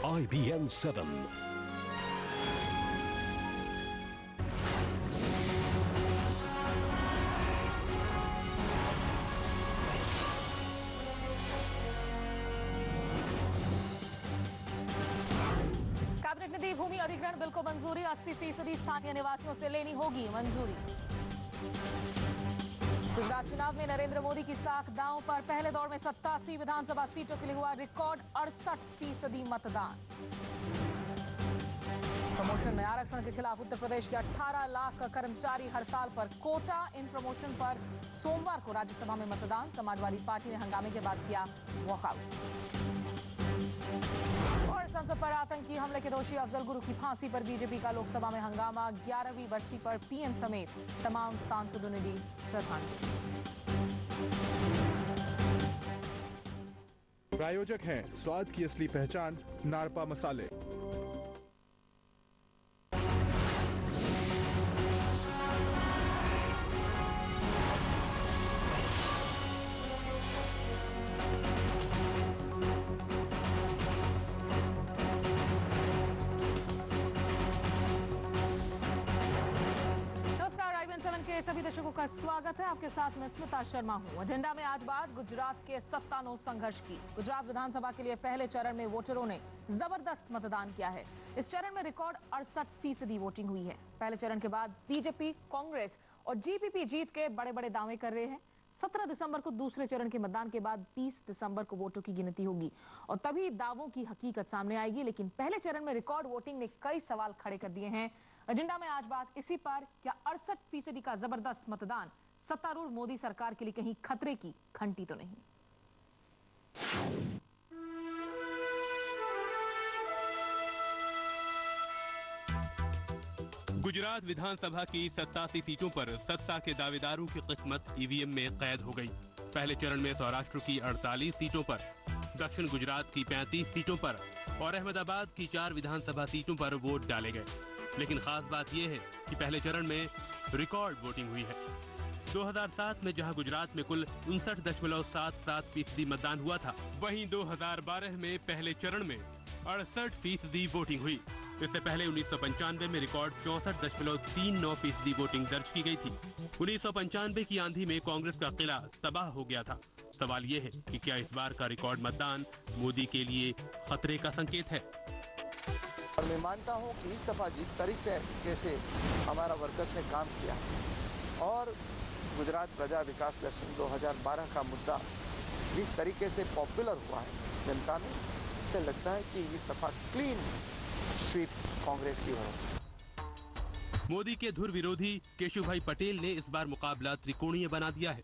IBN 7. Cabinet ने दी भूमि अधिग्रहण bill को मंजूरी। 80% स्थानीय निवासियों से लेनी होगी मंजूरी। गुजरात चुनाव में नरेंद्र मोदी की साख दांव पर। पहले दौर में 87 विधानसभा सीटों के लिए हुआ रिकॉर्ड 68% मतदान। प्रमोशन में आरक्षण के खिलाफ उत्तर प्रदेश के 18 लाख कर्मचारी हड़ताल पर। कोटा इन प्रमोशन पर सोमवार को राज्यसभा में मतदान। समाजवादी पार्टी ने हंगामे के बाद किया वॉकआउट। और संसद पर आतंकी हमले के दोषी अफजल गुरु की फांसी पर बीजेपी का लोकसभा में हंगामा। 11वीं बरसी पर पीएम समेत तमाम सांसदों ने दी श्रद्धांजलि। प्रायोजक हैं स्वाद की असली पहचान नारपा मसाले। सभी दर्शकों का स्वागत है। आपके साथ मैं स्मिता शर्मा हूं। एजेंडा में आज बात गुजरात के सत्तानों संघर्ष की। गुजरात विधानसभा के लिए पहले चरण में वोटरों ने जबरदस्त मतदान किया है। इस चरण में रिकॉर्ड 68% वोटिंग हुई है। पहले चरण के बाद बीजेपी, कांग्रेस और जीपीपी जीत के बड़े बड़े दावे कर रहे हैं। 17 दिसंबर को दूसरे चरण के मतदान के बाद 20 दिसंबर को वोटों की गिनती होगी और तभी दावों की हकीकत सामने आएगी। लेकिन पहले चरण में रिकॉर्ड वोटिंग ने कई सवाल खड़े कर दिए हैं। एजेंडा में आज बात इसी पर, क्या 68% का जबरदस्त मतदान सत्तारूढ़ मोदी सरकार के लिए कहीं खतरे की घंटी तो नहीं? गुजरात विधानसभा की 87 सीटों पर सत्ता के दावेदारों की किस्मत ईवीएम में कैद हो गई। पहले चरण में सौराष्ट्र की 48 सीटों पर, दक्षिण गुजरात की 35 सीटों पर और अहमदाबाद की 4 विधानसभा सीटों पर वोट डाले गए। लेकिन खास बात यह है कि पहले चरण में रिकॉर्ड वोटिंग हुई है। 2007 में जहां गुजरात में कुल 59.77% मतदान हुआ था, वहीं 2012 में पहले चरण में 68% वोटिंग हुई। इससे पहले 1995 में रिकॉर्ड 64.39% वोटिंग दर्ज की गई थी। 1995 की आंधी में कांग्रेस का किला तबाह हो गया था। सवाल ये है कि क्या इस बार का रिकॉर्ड मतदान मोदी के लिए खतरे का संकेत है? और मैं मानता हूं कि इस दफा जिस तरीके से हमारा वर्कर्स ने काम किया और गुजरात प्रजा विकास दर्शन 2012 का मुद्दा जिस तरीके से पॉपुलर हुआ है जनता में, उससे लगता है कि इस दफा क्लीन स्वीप कांग्रेस की हो। मोदी के धुर विरोधी केशुभाई पटेल ने इस बार मुकाबला त्रिकोणीय बना दिया है।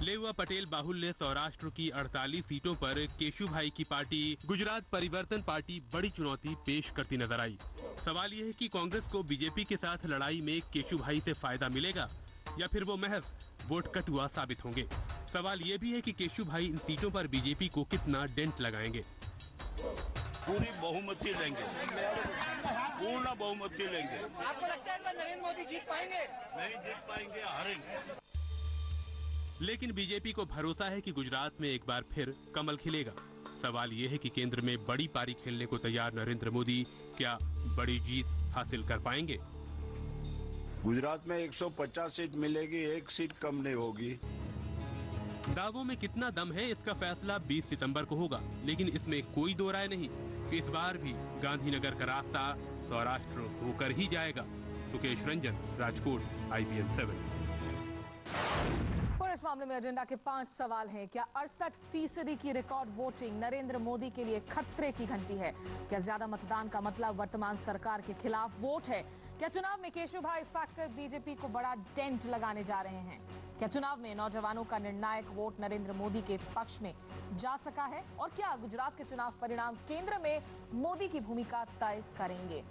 लेवा पटेल बाहुल्य सौराष्ट्र की 48 सीटों पर केशुभाई की पार्टी गुजरात परिवर्तन पार्टी बड़ी चुनौती पेश करती नजर आई। सवाल यह है कि कांग्रेस को बीजेपी के साथ लड़ाई में केशुभाई से फायदा मिलेगा या फिर वो महज वोट कटुआ साबित होंगे। सवाल ये भी है कि केशुभाई इन सीटों पर बीजेपी को कितना डेंट लगाएंगे। पूरी बहुमती लेंगे, पूर्ण बहुमती लेंगे। आपको लगता है इस बार नरेंद्र मोदी जीत पाएंगे? नहीं जीत पाएंगे, हारेंगे। लेकिन बीजेपी को भरोसा है कि गुजरात में एक बार फिर कमल खिलेगा। सवाल ये है कि केंद्र में बड़ी पारी खेलने को तैयार नरेंद्र मोदी क्या बड़ी जीत हासिल कर पाएंगे? गुजरात में 150 सीट मिलेगी, एक सीट कम नहीं होगी। दावों में कितना दम है इसका फैसला 20 सितंबर को होगा। लेकिन इसमें कोई दो राय नहीं कि इस बार भी गांधीनगर का रास्ता सौराष्ट्र होकर ही जाएगा। सुकेश रंजन, राजकोट, IBN 7। और इस मामले में एजेंडा के 5 सवाल हैं। क्या 68% की रिकॉर्ड वोटिंग नरेंद्र मोदी के लिए खतरे की घंटी है? क्या ज्यादा मतदान का मतलब वर्तमान सरकार के खिलाफ वोट है? क्या चुनाव में केशुभाई फैक्टर बीजेपी को बड़ा डेंट लगाने जा रहे हैं? क्या चुनाव में नौजवानों का निर्णायक वोट नरेंद्र मोदी के पक्ष में जा सका है? और क्या गुजरात के चुनाव परिणाम केंद्र में मोदी की भूमिका तय करेंगे?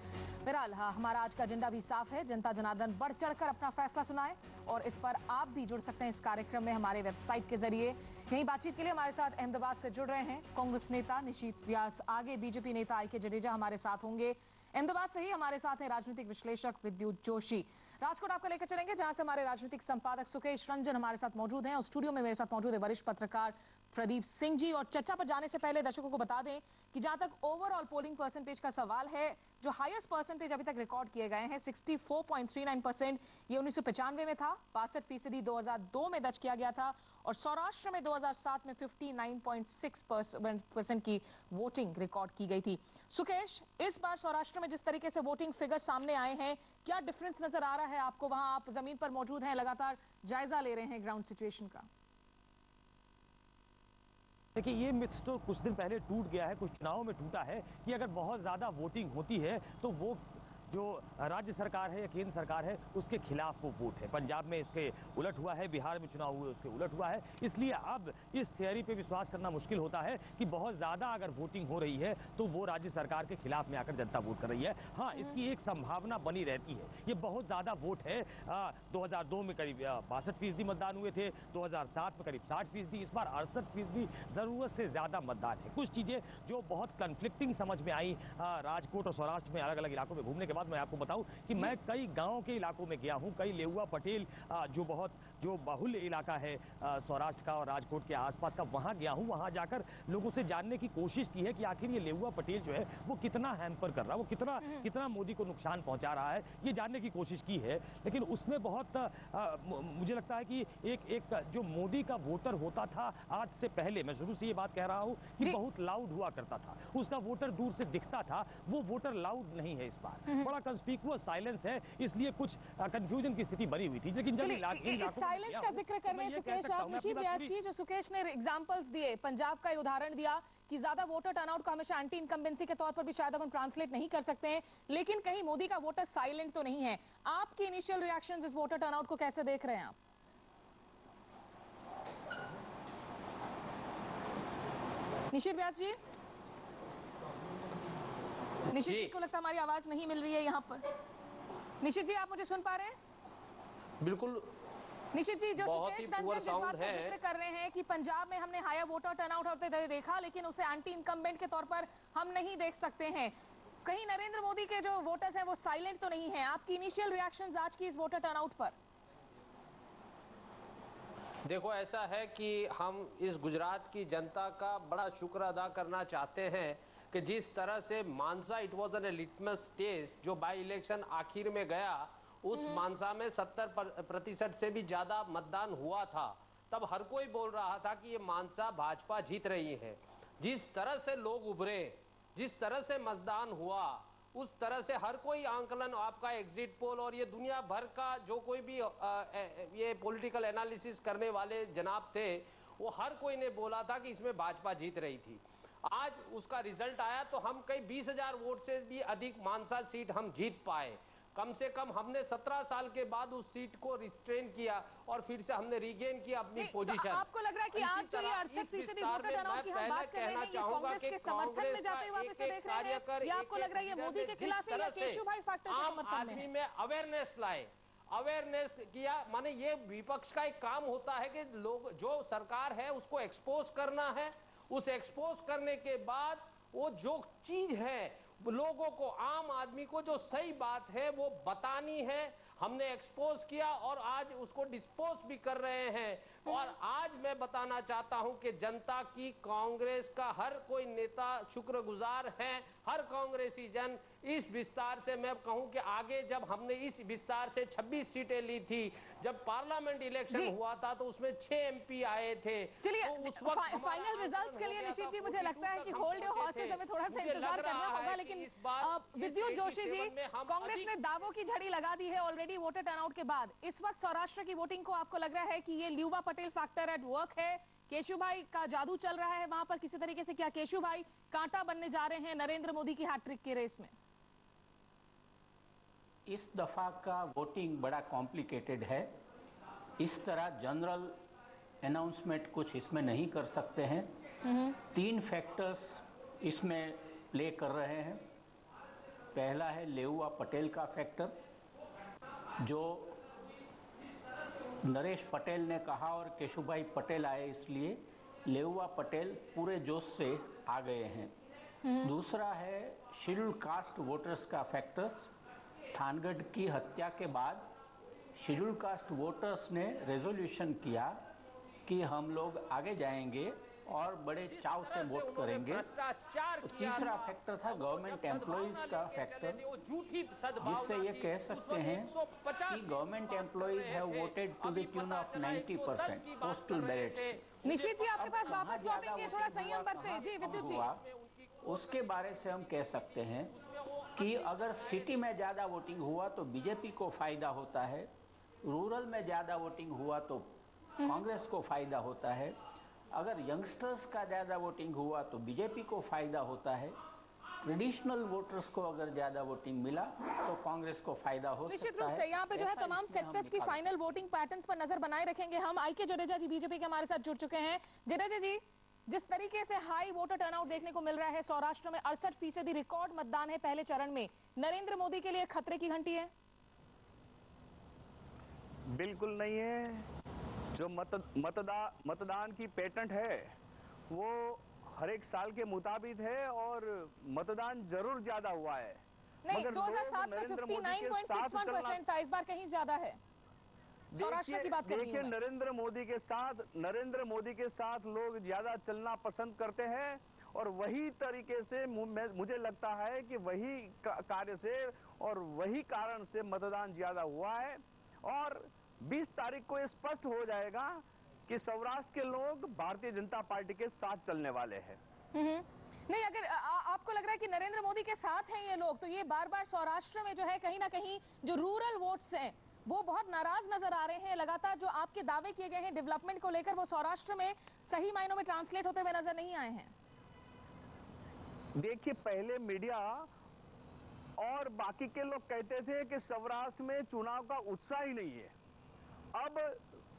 बहरहाल हमारा आज का एजेंडा भी साफ है। जनता जनार्दन बढ़ चढ़कर अपना फैसला सुनाए और इस पर आप भी जुड़ सकते हैं इस कार्यक्रम में हमारे वेबसाइट के जरिए। यही बातचीत के लिए हमारे साथ अहमदाबाद से जुड़ रहे हैं कांग्रेस नेता निशीत व्यास, आगे बीजेपी नेता IK जडेजा हमारे साथ होंगे। अहमदाबाद से ही हमारे साथ हैं राजनीतिक विश्लेषक विद्युत जोशी। राजकोट आपका लेकर चलेंगे जहां से हमारे राजनीतिक संपादक सुकेश रंजन हमारे साथ मौजूद हैं और स्टूडियो में मेरे साथ मौजूद है वरिष्ठ पत्रकार प्रदीप सिंह जी। और चर्चा पर जाने से पहले दर्शकों को बता दें कि जहां तक ओवरऑल पोलिंग परसेंटेज का सवाल है, जो हाईएस्ट परसेंटेज अभी तक रिकॉर्ड किए गए हैं 64.39%, ये 1995 में था, 62% 2002 में दर्ज किया गया था, और सौराष्ट्र में 2007 में 59.6% की वोटिंग रिकॉर्ड की गई थी। सुकेश, इस बार सौराष्ट्र में जिस तरीके से वोटिंग फिगर सामने आए हैं, क्या डिफरेंस नजर आ रहा है आपको? वहां आप जमीन पर मौजूद हैं, लगातार जायजा ले रहे हैं ग्राउंड सिचुएशन का। देखिए, ये मिथ तो कुछ दिन पहले टूट गया है, कुछ चुनावों में टूटा है कि अगर बहुत ज़्यादा वोटिंग होती है तो वो जो राज्य सरकार है या केंद्र सरकार है उसके खिलाफ वो वोट है। पंजाब में इसके उलट हुआ है, बिहार में चुनाव हुए उसके उलट हुआ है। इसलिए अब इस थियरी पे विश्वास करना मुश्किल होता है कि बहुत ज़्यादा अगर वोटिंग हो रही है तो वो राज्य सरकार के खिलाफ में आकर जनता वोट कर रही है। हाँ, इसकी एक संभावना बनी रहती है। ये बहुत ज़्यादा वोट है। 2002 में करीब 62% मतदान हुए थे, 2007 में करीब 60%, इस बार 68%, ज़रूरत से ज़्यादा मतदान है। कुछ चीज़ें जो बहुत कन्फ्लिक्टिंग समझ में आई राजकोट और सौराष्ट्र में अलग अलग इलाकों में घूमने के बाद, मैं आपको बताऊं कि मैं कई गांव के इलाकों में गया हूं, कई लेहुआ पटेल जो बाहुल्य इलाका है सौराष्ट्र का और राजकोट के आसपास का, वहां गया हूं। वहां जाकर लोगों से जानने की कोशिश की है कि आखिर ये लेहुआ पटेल जो है वो कितना हैम्पर कर रहा है, वो कितना मोदी को नुकसान पहुंचा रहा है, ये जानने की कोशिश की है। लेकिन उसमें बहुत मुझे लगता है कि एक जो मोदी का वोटर होता था आज से पहले, मैं शुरू से ये बात कह रहा हूं कि बहुत लाउड हुआ करता था, उसका वोटर दूर से दिखता था, वो वोटर लाउड नहीं है इस बार, बड़ा कंस्पिकुअस साइलेंस है, इसलिए कुछ कंफ्यूजन की स्थिति बनी हुई थी। लेकिन जब साइलेंस का जिक्र कर रहे हैं सुकेश आप, निशीथ व्यास जी, जो सुकेश ने एग्जांपल्स दिए, पंजाब का उदाहरण दिया कि ज्यादा वोटर टर्नआउट को हमेशा एंटी इनकम्बेंसी के तौर पर भी शायद हम ट्रांसलेट नहीं कर सकते हैं, लेकिन कहीं मोदी का वोटर साइलेंट तो नहीं है। आपके इनिशियल रिएक्शंस इस वोटर टर्नआउट को कैसे देख रहे हैं आप? निशीथ व्यास जी, निशीथ जी को लगता है हमारी आवाज नहीं मिल रही है यहाँ पर। निशीथ जी, आप मुझे सुन पा रहे हैं? बिल्कुल। निशीथ जी, जो सुकेश रंजन जिस बात का जिक्र कर रहे हैं कि पंजाब में हमने हायर वोटर टर्नआउट होते देखा, लेकिन उसे एंटी इनकम्बेंट के तौर पर हम नहीं देख सकते हैं, कहीं नरेंद्र मोदी के जो वोटर्स हैं वो साइलेंट तो नहीं है? आपकी इनिशियल रिएक्शंस आज की इस वोटर टर्नआउट पर? देखो, ऐसा है कि हम इस गुजरात की जनता का बड़ा शुक्र अदा करना चाहते हैं कि जिस तरह से Mansa it was an litmus test, जो बाई इलेक्शन आखिर में गया, उस मानसा में 70% से भी ज्यादा मतदान हुआ था। तब हर कोई बोल रहा था कि ये मानसा भाजपा जीत रही है। जिस तरह से लोग उभरे, जिस तरह से मतदान हुआ, उस तरह से हर कोई आंकलन, आपका एग्जिट पोल और ये दुनिया भर का जो कोई भी ये पॉलिटिकल एनालिसिस करने वाले जनाब थे, वो हर कोई ने बोला था कि इसमें भाजपा जीत रही थी। आज उसका रिजल्ट आया तो हम कई 20,000 वोट से भी अधिक मानसा सीट हम जीत पाए। कम से कम हमने 17 साल के बाद उस सीट को रिस्ट्रेन किया और फिर से हमने रिगेन किया अपनी पोजीशन। तो आपको लग रहा है कि आज जो ये 68% वोटर टर्नआउट की हम बात कर रहे हैं, ये कांग्रेस के समर्थन में जाते हुए आप इसे देख रहे हैं, या आपको लग रहा है ये मोदी के खिलाफ है या केशुभाई फैक्टर के समर्थन में? आदमी में अवेयरनेस लाए, अवेयरनेस किया, माने ये विपक्ष का एक काम होता है कि लोग, जो सरकार है उसको एक्सपोज करना है, उस एक्सपोज करने के बाद वो जो चीज है लोगों को, आम आदमी को जो सही बात है वो बतानी है। हमने एक्सपोज किया और आज उसको डिस्पोज भी कर रहे हैं। और आज मैं बताना चाहता हूं कि जनता की कांग्रेस का हर कोई नेता शुक्रगुजार है, हर कांग्रेसी जन। इस विस्तार से मैं कहूं कि आगे जब हमने इस विस्तार से 26 सीटें ली थी, जब पार्लियामेंट इलेक्शन हुआ था तो उसमें 6 MP आए थे। चलिए, तो फाइनल रिजल्ट्स के लिए निशीथ जी मुझे लगता है कि होल्ड योर हॉर्सेस, हमें थोड़ा सा इंतजार करना होगा। लेकिन विद्युत जोशी जी, कांग्रेस ने दावों की झड़ी लगा दी है ऑलरेडी वोटर टर्नआउट के बाद। इस वक्त सौराष्ट्र की वोटिंग को आपको लग रहा है कि ये लेहुआ पटेल फैक्टर एट वर्क है, केशुभाई का जादू चल रहा है वहां पर किसी तरीके से? क्या केशुभाई कांटा बनने जा रहे हैं नरेंद्र मोदी की हैट्रिक की रेस में? इस दफा का वोटिंग बड़ा कॉम्प्लिकेटेड है। इस तरह जनरल अनाउंसमेंट कुछ इसमें नहीं कर सकते हैं। 3 फैक्टर्स इसमें प्ले कर रहे हैं। पहला है लेहुआ पटेल का फैक्टर, जो नरेश पटेल ने कहा और केशुभाई पटेल आए, इसलिए लेहुआ पटेल पूरे जोश से आ गए हैं। दूसरा है शेड्यूल्ड कास्ट वोटर्स का फैक्टर्स। थानगढ़ की हत्या के बाद शेड्यूल्ड कास्ट वोटर्स ने रेजोल्यूशन किया कि हम लोग आगे जाएंगे और बड़े चाव से वोट करेंगे। तीसरा फैक्टर था गवर्नमेंट एम्प्लॉइज का फैक्टर, जिससे ये कह सकते हैं कि government employees have voted to the tune of 90% postal ballots. Nishit ji, आपके पास वापस लौटेंगे, थोड़ा संयम बरतें। जी विद्युत जी, उसके बारे से हम कह सकते हैं कि अगर सिटी में ज्यादा वोटिंग हुआ तो बीजेपी को फायदा होता है, रूरल में ज्यादा वोटिंग हुआ तो कांग्रेस को फायदा होता है, अगर यंगस्टर्स का ज्यादा वोटिंग हुआ तो बीजेपी को फायदा होता है, ट्रेडिशनल वोटर्स को अगर ज्यादा वोटिंग मिला तो कांग्रेस को फायदा हो सकता है। निश्चित रूप से यहाँ पे जो है तमाम सेक्टर्स की फाइनल वोटिंग पैटर्न्स पर नजर बनाए रखेंगे हम। आई.के. जडेजा जी बीजेपी के हमारे साथ जुड़ चुके हैं। जडेजा जी, जिस तरीके से हाई वोटर टर्नआउट देखने को मिल रहा है, सौराष्ट्र में 68% रिकॉर्ड मतदान है पहले चरण में, नरेंद्र मोदी के लिए खतरे की घंटी है? बिल्कुल नहीं है। जो मतदान की पैटर्न है वो हर एक साल के मुताबिक है और मतदान जरूर ज्यादा हुआ है। नहीं, 2007 में 59.61% था, इस बार कहीं ज्यादा है। सौराष्ट्र की बात कर रही हूं। नरेंद्र मोदी के साथ लोग ज्यादा चलना पसंद करते हैं और वही तरीके से मुझे लगता है कि वही कार्य से और वही कारण से मतदान ज्यादा हुआ है। और 20 तारीख को ये स्पष्ट हो जाएगा कि सौराष्ट्र के लोग भारतीय जनता पार्टी के साथ चलने वाले हैं। नहीं, अगर आपको लग रहा है कि नरेंद्र मोदी के साथ हैं ये लोग, तो ये बार बार सौराष्ट्र में जो है कहीं ना कहीं जो रूरल वोट्स हैं वो बहुत नाराज नजर आ रहे हैं। लगातार जो आपके दावे किए गए हैं डेवलपमेंट को लेकर, वो सौराष्ट्र में सही मायनों में ट्रांसलेट होते हुए नजर नहीं आए हैं। देखिए, पहले मीडिया और बाकी के लोग कहते थे कि सौराष्ट्र में चुनाव का उत्साह ही नहीं है। अब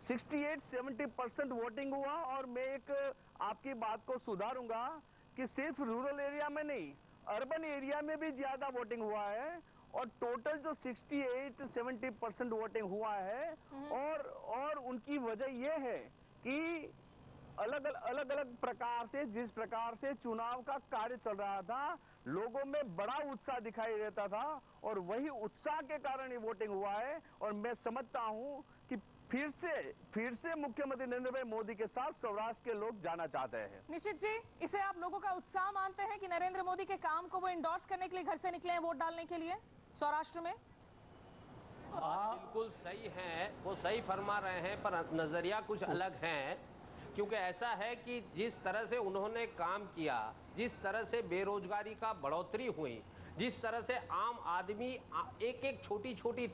68-70% वोटिंग हुआ और मैं एक आपकी बात को सुधारूंगा कि सिर्फ रूरल एरिया में नहीं, अर्बन एरिया में भी ज्यादा वोटिंग हुआ है और टोटल जो 68-70% वोटिंग हुआ है। और उनकी वजह यह है कि अलग अलग प्रकार से, जिस प्रकार से चुनाव का कार्य चल रहा था, लोगों में बड़ा उत्साह दिखाई देता था और वही उत्साह के कारण ही वोटिंग हुआ है। और मैं समझता हूं कि फिर से मुख्यमंत्री नरेंद्र भाई मोदी के साथ सौराष्ट्र के लोग जाना चाहते हैं। निश्चित जी, इसे आप लोगों का उत्साह मानते हैं कि नरेंद्र मोदी के काम को वो इंडोर्स करने के लिए घर से निकले हैं वोट डालने के लिए सौराष्ट्र में? बिल्कुल सही है, वो सही फरमा रहे हैं, पर नजरिया कुछ अलग है। क्योंकि ऐसा है कि जिस तरह से उन्होंने काम किया, जिस तरह से बेरोजगारी का बढ़ोतरी हुई, जिस तरह से आम आदमी एक एक छोटी छोटी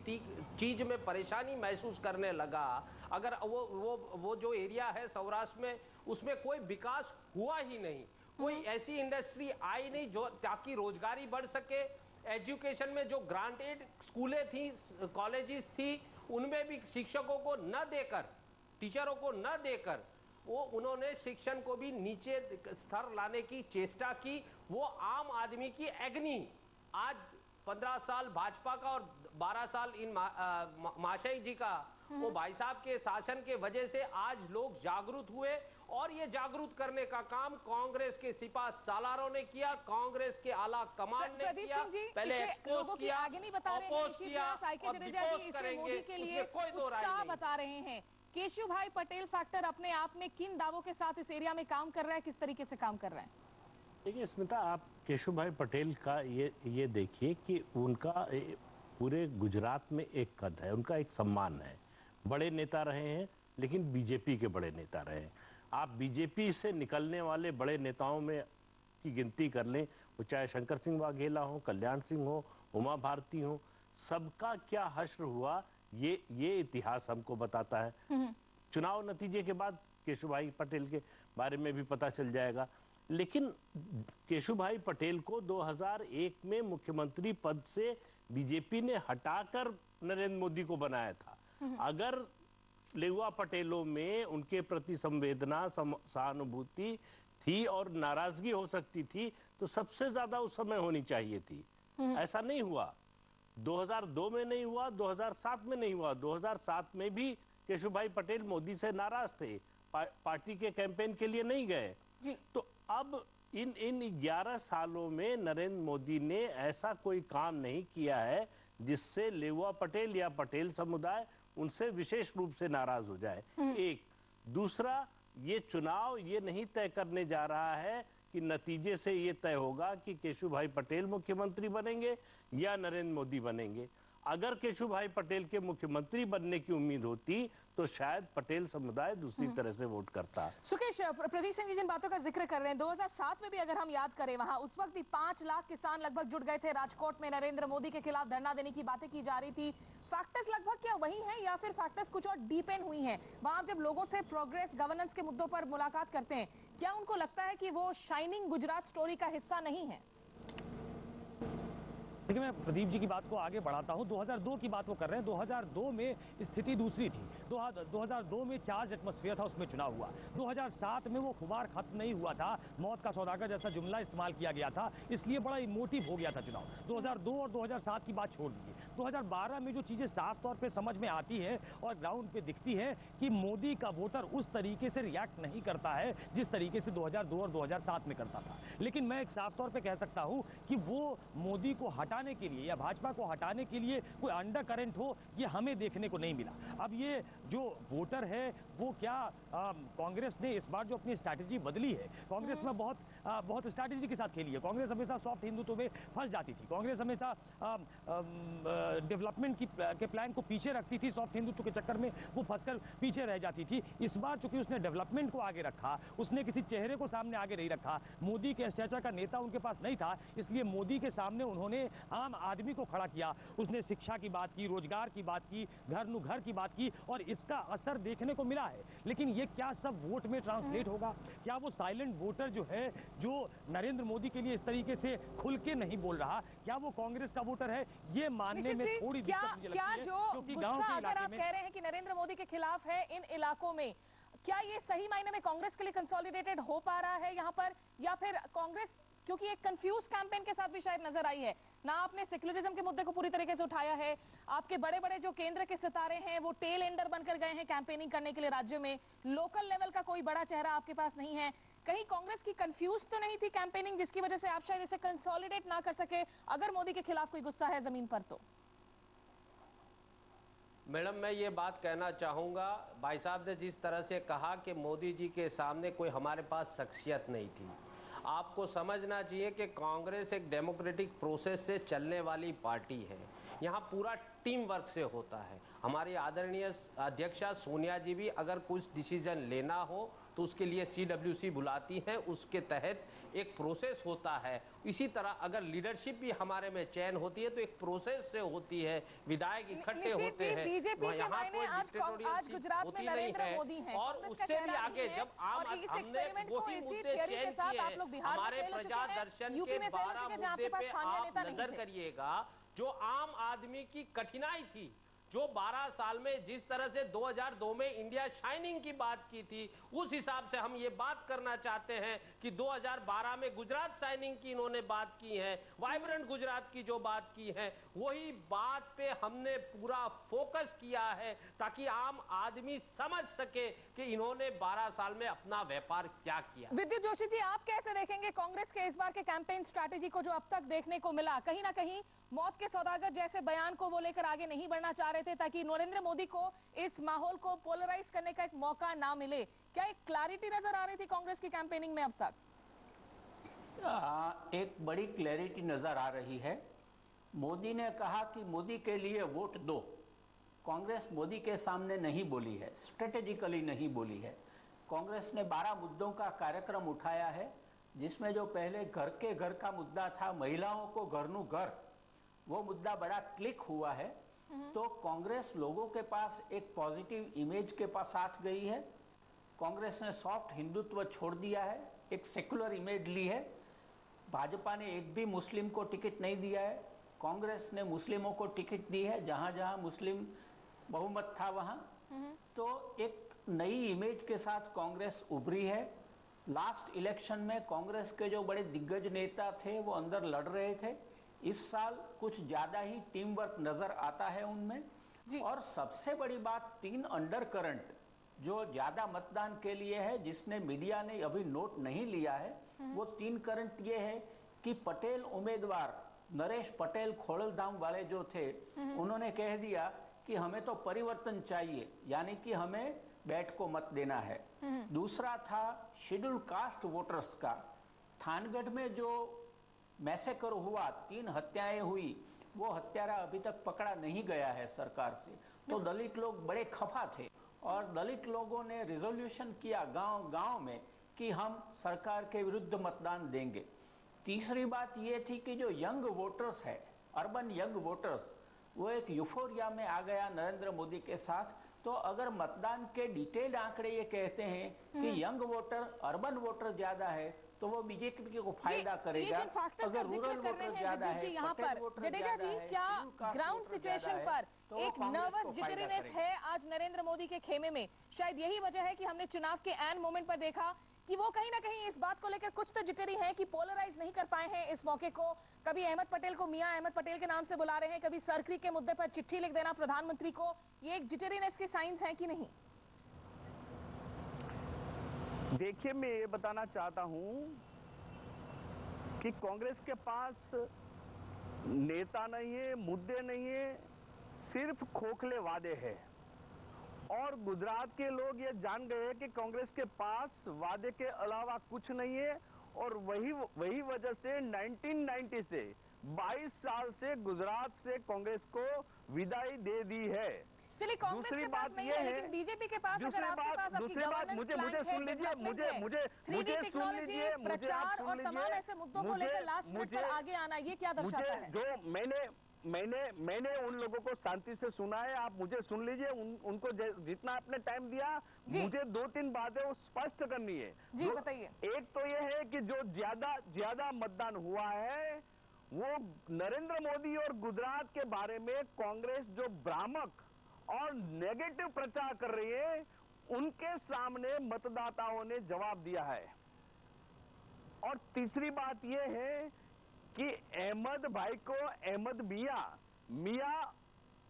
चीज में परेशानी महसूस करने लगा, अगर वो जो एरिया है सौराष्ट्र में, उसमें कोई विकास हुआ ही नहीं, कोई ऐसी इंडस्ट्री आई नहीं जो ताकि रोजगारी बढ़ सके। एजुकेशन में जो ग्रांटेड स्कूलें थी, कॉलेजेस थी, उनमें भी शिक्षकों को न देकर, टीचरों को न देकर वो उन्होंने शिक्षण को भी नीचे स्तर लाने की चेष्टा की। वो आम आदमी की एग्नी, आज 15 साल भाजपा का और 12 साल इन महाशय जी का, वो भाई साहब के शासन के वजह से आज लोग जागरूक हुए और ये जागरूक करने का काम कांग्रेस के सिपा सालारों ने किया, कांग्रेस के आला कमान ने किया। पहले लोगों की आगे नहीं बता रहे हैं, इसे मोदी के लिए उत्साह बता रहे हैं। केशव भाई पटेल फैक्टर अपने आप में किन दावों के साथ इस एरिया में काम कर रहा है, किस तरीके से काम कर रहा है? देखिए स्मिता, आप केशव भाई पटेल का ये देखिए कि उनका पूरे गुजरात में एक कद है, उनका एक सम्मान है। बड़े नेता रहे हैं, लेकिन बीजेपी के बड़े नेता रहे हैं। आप बीजेपी से निकलने वाले बड़े नेताओं में की गिनती कर लें, वो चाहे शंकर सिंह वाघेला हो, कल्याण सिंह हो, उमा भारती हो, सबका क्या हश्र हुआ ये इतिहास हमको बताता है। चुनाव नतीजे के बाद केशव भाई पटेल के बारे में भी पता चल जाएगा। लेकिन केशव भाई पटेल को 2001 में मुख्यमंत्री पद से बीजेपी ने हटाकर नरेंद्र मोदी को बनाया था। अगर लेउआ पटेलों में उनके प्रति संवेदना, सहानुभूति थी और नाराजगी हो सकती थी, तो सबसे ज्यादा उस समय होनी चाहिए थी। ऐसा नहीं हुआ। 2002 में नहीं हुआ, 2007 में नहीं हुआ। 2007 में भी केशव भाई पटेल मोदी से नाराज थे, पार्टी के कैंपेन के लिए नहीं गए। तो अब इन 11 सालों में नरेंद्र मोदी ने ऐसा कोई काम नहीं किया है जिससे लेउआ पटेल या पटेल समुदाय उनसे विशेष रूप से नाराज हो जाए। एक दूसरा, ये चुनाव ये नहीं तय करने जा रहा है कि नतीजे से ये तय होगा कि केशुभाई पटेल मुख्यमंत्री बनेंगे या नरेंद्र मोदी बनेंगे। अगर केशुभाई पटेल के मुख्यमंत्री बनने की उम्मीद होती तो शायद पटेल समुदाय दूसरी तरह से वोट करता। सुकेश, प्रदीप सिंह जी जिन बातों का जिक्र कर रहे हैं, 2007 में भी अगर हम याद करें, वहां उस वक्त भी 5 लाख किसान लगभग जुट गए थे राजकोट में, नरेंद्र मोदी के खिलाफ धरना देने की बातें की जा रही थी। फैक्टर्स लगभग क्या वही हैं या फिर फैक्टर्स कुछ और डीपेन हुई हैं? वहां जब लोगों से प्रोग्रेस गवर्नेंस के मुद्दों पर मुलाकात करते हैं, क्या उनको लगता है कि वो शाइनिंग गुजरात स्टोरी का हिस्सा नहीं है? देखिए, मैं प्रदीप जी की बात को आगे बढ़ाता हूं। 2002 की बात वो कर रहे हैं। 2002 में स्थिति दूसरी थी। 2002 में चार्ज एटमॉस्फेयर था, उसमें चुनाव हुआ। 2007 में वो खुमार खत्म नहीं हुआ था, मौत का सौदागर जैसा जुमला इस्तेमाल किया गया था, इसलिए बड़ा इमोटिव हो गया था चुनाव। 2002 और 2007 की बात छोड़ दीजिए। 2012 में जो चीजें साफ तौर पे समझ में आती है और ग्राउंड पे दिखती है कि मोदी का वोटर उस तरीके से रिएक्ट नहीं करता है जिस तरीके से 2002 और 2007 में करता था। लेकिन मैं एक साफ तौर पे कह सकता हूं कि वो मोदी को हटाने के लिए या भाजपा को हटाने के लिए कोई अंडर करंट हो, ये हमें देखने को नहीं मिला। अब ये जो वोटर है वो क्या कांग्रेस ने इस बार जो अपनी स्ट्रैटेजी बदली है, कांग्रेस में बहुत स्ट्रैटेजी के साथ खेली है। कांग्रेस हमेशा सॉफ्ट हिंदुत्व में फंस जाती थी। कांग्रेस हमेशा डेवलपमेंट के प्लान को पीछे रखती थी, सॉफ्ट हिंदुत्व के चक्कर में वो फंसकर पीछे रह जाती थी। इस बार चूंकि उसने डेवलपमेंट को आगे रखा, उसने किसी चेहरे को सामने आगे नहीं रखा, मोदी के स्टैचर का नेता उनके पास नहीं था, इसलिए मोदी के सामने उन्होंने आम आदमी को खड़ा किया। उसने शिक्षा की बात की, रोजगार की बात की, घर की बात की और इसका असर देखने को मिला है। लेकिन ये क्या सब वोट में ट्रांसलेट होगा? क्या वो साइलेंट वोटर जो है, जो नरेंद्र मोदी के लिए इस तरीके से खुल के नहीं बोल रहा, क्या वो कांग्रेस का वोटर है? ये मानने में थोड़ी दिक्कत मुझे लगती है, क्योंकि गांव के अगर आप कह रहे हैं कि नरेंद्र मोदी के खिलाफ है इन इलाकों में, क्या ये सही मायने में कांग्रेस के लिए कंसोलिडेटेड हो पा रहा है यहाँ पर, या फिर कांग्रेस क्योंकि एक कंफ्यूज कैंपेन के साथ भी शायद नजर आई है ना? आपने सेक्युलरिज्म के मुद्दे को पूरी तरीके से उठाया है, आपके बड़े बड़े जो केंद्र के सितारे हैं वो टेल एंडर बनकर गए हैं कैंपेनिंग करने के लिए राज्य में, लोकल लेवल का कोई बड़ा चेहरा आपके पास नहीं है। कहीं कांग्रेस की कंफ्यूज तो नहीं थी कैंपेनिंग जिसकी वजह से आप शायद इसे कंसोलिडेट ना कर सके अगर मोदी के खिलाफ कोई गुस्सा है जमीन पर? तो मैडम, मैं ये बात कहना चाहूँगा, भाई साहब ने जिस तरह से कहा कि मोदी जी के सामने कोई हमारे पास शख्सियत नहीं थी, आपको समझना चाहिए कि कांग्रेस एक डेमोक्रेटिक प्रोसेस से चलने वाली पार्टी है। यहाँ पूरा टीम वर्क से होता है। हमारी आदरणीय अध्यक्षा सोनिया जी भी अगर कुछ डिसीजन लेना हो तो उसके लिए CWC बुलाती हैं, उसके तहत एक प्रोसेस होता है। इसी तरह अगर लीडरशिप भी हमारे में चयन होती है तो एक प्रोसेस से होती है, विधायक इकट्ठे होते हैं। बीजेपी के मायने आज गुजरात में नरेंद्र मोदी हैं, और उससे भी आगे जब हमारे प्रजा दर्शन के 12 मुद्दे पे आप नजर करिएगा, जो आम आदमी की कठिनाई थी, जो 12 साल में जिस तरह से 2002 में इंडिया शाइनिंग की बात की थी, उस हिसाब से हम ये बात करना चाहते हैं कि 2012 में गुजरात शाइनिंग की इन्होंने बात की है, वाइब्रेंट गुजरात की जो बात की है, वही बात पे हमने पूरा फोकस किया है ताकि आम आदमी समझ सके कि इन्होंने 12 साल में अपना व्यापार क्या किया। विद्युत जोशी जी, आप कैसे देखेंगे कांग्रेस के इस बार के कैंपेन स्ट्रैटेजी को जो अब तक देखने को मिला? कहीं ना कहीं मौत के सौदागर जैसे बयान को वो लेकर आगे नहीं बढ़ना चाह रहे थे ताकि नरेंद्र मोदी को इस माहौल को पोलराइज करने का एक मौका ना मिले। क्या एक क्लैरिटी नजर आ रही थी कांग्रेस की कैंपेनिंग में अब तक? एक बड़ी क्लैरिटी नजर आ रही है। मोदी ने कहा कि मोदी के लिए वोट दो। कांग्रेस मोदी के सामने नहीं बोली है, स्ट्रेटेजिकली नहीं बोली है। कांग्रेस ने 12 मुद्दों का कार्यक्रम उठाया है, जिसमें जो पहले घर के घर का मुद्दा था, महिलाओं को घरनु घर, वो मुद्दा बड़ा क्लिक हुआ है। तो कांग्रेस लोगों के पास एक पॉजिटिव इमेज के पास साथ गई है। कांग्रेस ने सॉफ्ट हिंदुत्व छोड़ दिया है, एक सेकुलर इमेज ली है। भाजपा ने एक भी मुस्लिम को टिकट नहीं दिया है, कांग्रेस ने मुस्लिमों को टिकट दी है, जहां जहां मुस्लिम बहुमत था वहां। तो एक नई इमेज के साथ कांग्रेस उभरी है। लास्ट इलेक्शन में कांग्रेस के जो बड़े दिग्गज नेता थे वो अंदर लड़ रहे थे। इस साल कुछ ज्यादा ही टीम वर्क नजर आता है उनमें। और सबसे बड़ी बात, 3 अंडर करंट जो ज्यादा मतदान के लिए है, जिसने मीडिया ने अभी नोट नहीं लिया है, वो 3 करंट ये है कि पटेल उम्मीदवार नरेश पटेल खोड़लधाम वाले जो थे, उन्होंने कह दिया कि हमें तो परिवर्तन चाहिए, यानी कि हमें बैट को मत देना है। दूसरा था शेड्यूल कास्ट वोटर्स का। थानगढ़ में जो मैसेकर हुआ, 3 हत्याएं हुई, वो हत्यारा अभी तक पकड़ा नहीं गया है सरकार से। तो दलित लोग बड़े खफा थे और दलित लोगों ने रिजोल्यूशन किया गांव-गांव में कि हम सरकार के विरुद्ध मतदान देंगे। तीसरी बात ये थी कि जो यंग वोटर्स है, अर्बन यंग वोटर्स, वो एक यूफोरिया में आ गया नरेंद्र मोदी के साथ। तो अगर मतदान के डिटेल्ड आंकड़े ये कहते हैं कि यंग वोटर, अर्बन वोटर ज्यादा है, तो वो बीजेपी को फायदा करेगा। अगर रूरल वोटर ज्यादा है, यहाँ पर जडेजा जी, क्या ग्राउंड सिचुएशन पर एक नर्वस जिटरीनेस है आज नरेंद्र मोदी के खेमे में? शायद यही वजह है कि हमने चुनाव के एन मोमेंट पर देखा कि वो कहीं ना कहीं इस बात को लेकर कुछ तो जिटरी है कि पोलराइज नहीं कर पाए हैं इस मौके को। कभी अहमद पटेल को मियां अहमद पटेल के नाम से बुला रहे हैं, कभी सर्करी के मुद्दे पर चिट्ठी लिख देना प्रधानमंत्री को। ये एक जिटरीनेस के साइंस हैं कि नहीं? देखिए, मैं ये बताना चाहता हूं कि कांग्रेस के पास नेता नहीं है, मुद्दे नहीं है, सिर्फ खोखले वादे हैं। और गुजरात के लोग ये जान गए कि कांग्रेस के पास वादे के अलावा कुछ नहीं है। और वही वजह से 1990 से 22 साल से गुजरात से कांग्रेस को विदाई दे दी है। चलिए, कांग्रेस के पास नहीं है, लेकिन बीजेपी के पास, अगर आपके पास आपकी गवर्नेंस प्लान है, डेवलपमेंट है, 3D टेक्नोलॉजी, प्रचार और तमाम ऐसे मुद्दों को लेकर लास्ट मिनट पर आगे आना, ये क्या दर्शाता है? जो मैंने उन लोगों को शांति से सुना है, आप मुझे सुन लीजिए। उनको जितना आपने टाइम दिया, मुझे 2-3 बातें स्पष्ट करनी है। जी बताइए। एक तो ये है कि जो ज्यादा मतदान हुआ है वो नरेंद्र मोदी और गुजरात के बारे में कांग्रेस जो भ्रामक और नेगेटिव प्रचार कर रही है, उनके सामने मतदाताओं ने जवाब दिया है। और तीसरी बात यह है कि अहमद भाई को अहमद मियां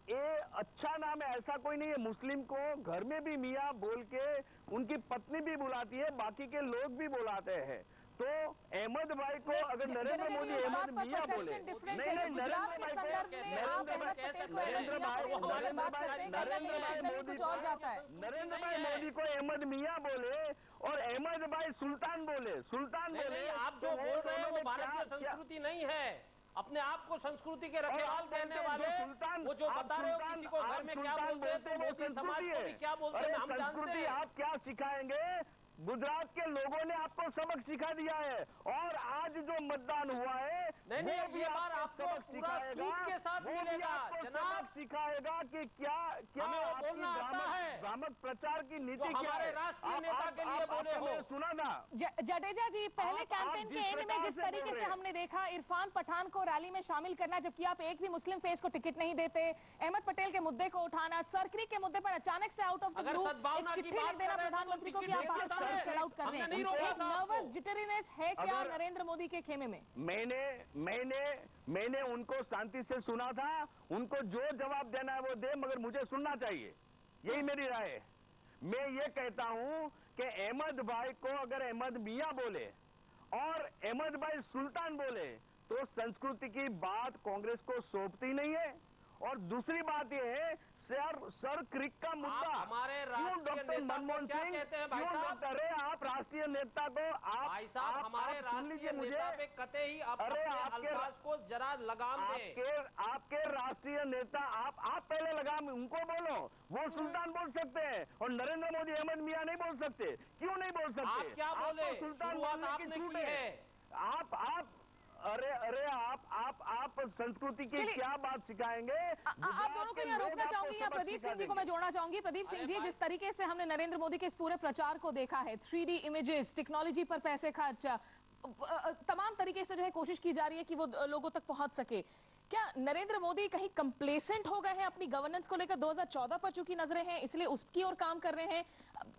ये अच्छा नाम है, ऐसा कोई नहीं है। मुस्लिम को घर में भी मियां बोल के उनकी पत्नी भी बुलाती है, बाकी के लोग भी बुलाते हैं। तो अहमद भाई को अगर नरेंद्र मोदी अहमद मियां बोले, गुजरात के संदर्भ में आप अहमद पटेल को नरेंद्र भाई मोदी को अहमद मियां बोले और अहमद भाई सुल्तान बोले। आप जो बोल रहे हैं वो भारतीय संस्कृति नहीं है। अपने आप को संस्कृति के रखवाल कहने वाले वो जो बता रहे हो किसी को घर में क्या बोलते हैं, तो मोदी समाज को भी क्या बोलते हैं हम जानते हैं। आप क्या सिखाएंगे? गुजरात के लोगों ने आपको सबक सिखा दिया है। और आज जो मतदान हुआ है, नहीं, ये बार आपको पूरा सूट के साथ मिलेगा जनाब। सिखाएगा कि क्या हमें वो बोलना आता है, भ्रामक प्रचार की नीति क्या हमारे है। राष्ट्रीय नेता के लिए बोले हो। सुना ना जडेजा जी, पहले कैंपेन के एंड में जिस तरीके से हमने देखा इरफान पठान को रैली में शामिल करना, जबकि आप एक भी मुस्लिम फेस को टिकट नहीं देते, अहमद पटेल के मुद्दे को उठाना, सर्करी के मुद्दे पर अचानक से आउट ऑफ द ब्लू एक चिट्ठी लिख देना प्रधानमंत्री को कि आप पाकिस्तान को सेल आउट कर रहे हैं, एक नर्वस जिटरीनेस है क्या नरेंद्र मोदी के खेमे में? मैंने उनको शांति से सुना था। उनको जो जवाब देना है वो दे, मगर मुझे सुनना चाहिए। यही मेरी राय है। मैं ये कहता हूं कि अहमद भाई को अगर अहमद मियां बोले और अहमद भाई सुल्तान बोले तो संस्कृति की बात कांग्रेस को सौंपती नहीं है। और दूसरी बात यह है, सर क्रिक का मुद्दा, हमारे डॉक्टर मनमोहन सिंह अरे आप राष्ट्रीय नेता को भाई साहब हमारे राष्ट्रीय नेता पे कतई ही अपने अल्फाज को जरा लगाम दें। आपके राष्ट्रीय नेता आप पहले लगाम उनको बोलो, वो सुल्तान बोल सकते हैं और नरेंद्र मोदी अहमद मियां नहीं बोल सकते। क्यों नहीं बोल सकते? आप क्या बोले? सुल्तान आपने की है। आप संस्कृति की क्या बात सिखाएंगे? आप दोनों को यहाँ रोकना चाहूंगी, यहाँ प्रदीप सिंह जी को मैं जोड़ना चाहूंगी। प्रदीप सिंह जी, जिस तरीके से हमने नरेंद्र मोदी के इस पूरे प्रचार को देखा है, 3D इमेजेस, टेक्नोलॉजी पर पैसे खर्च, तमाम तरीके से जो है कोशिश की जा रही है कि वो लोगों तक पहुंच सके। क्या नरेंद्र मोदी कहीं कंप्लेसेंट हो गए हैं अपनी गवर्नेंस को लेकर? 2014 पर चूंकि नजरें हैं, इसलिए उसकी ओर काम कर रहे हैं।